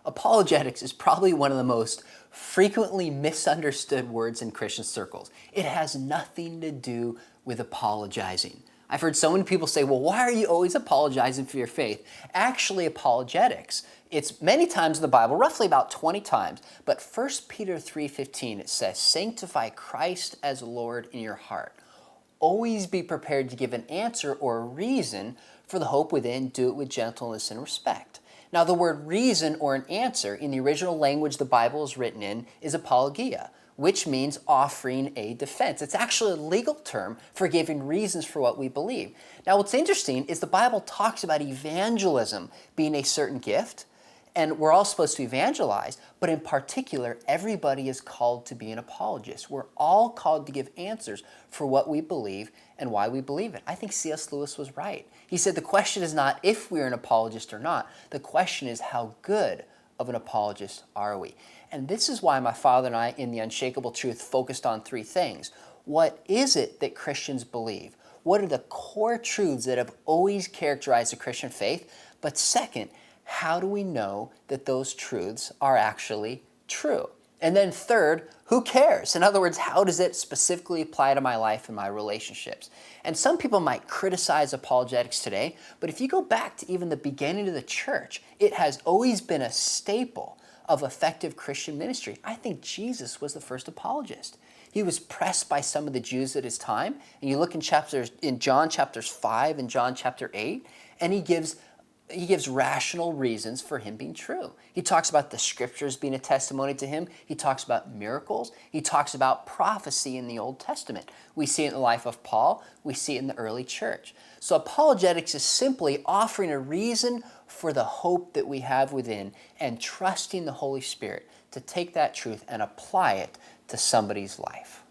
Apologetics is probably one of the most frequently misunderstood words in Christian circles. It has nothing to do with apologizing. I've heard so many people say, well, why are you always apologizing for your faith? Actually, apologetics, it's many times in the Bible, roughly about 20 times, but 1 Peter 3:15, it says, sanctify Christ as Lord in your heart. Always be prepared to give an answer or a reason for the hope within. Do it with gentleness and respect. Now, the word reason or an answer in the original language the Bible is written in is apologia, which means offering a defense. It's actually a legal term for giving reasons for what we believe. Now, what's interesting is the Bible talks about evangelism being a certain gift, and we're all supposed to evangelize, but in particular, everybody is called to be an apologist. We're all called to give answers for what we believe and why we believe it. I think C.S. Lewis was right. He said the question is not if we're an apologist or not. The question is how good of an apologist are we? And this is why my father and I in the Unshakable Truth focused on three things. What is it that Christians believe? What are the core truths that have always characterized the Christian faith? But second, how do we know that those truths are actually true? And then third, who cares? In other words, how does it specifically apply to my life and my relationships? And some people might criticize apologetics today, but if you go back to even the beginning of the church, it has always been a staple of effective Christian ministry. I think Jesus was the first apologist. He was pressed by some of the Jews at his time, and you look in John chapters 5 and John chapter 8, and he gives rational reasons for him being true. He talks about the scriptures being a testimony to him. He talks about miracles. He talks about prophecy in the Old Testament. We see it in the life of Paul. We see it in the early church. So apologetics is simply offering a reason for the hope that we have within and trusting the Holy Spirit to take that truth and apply it to somebody's life.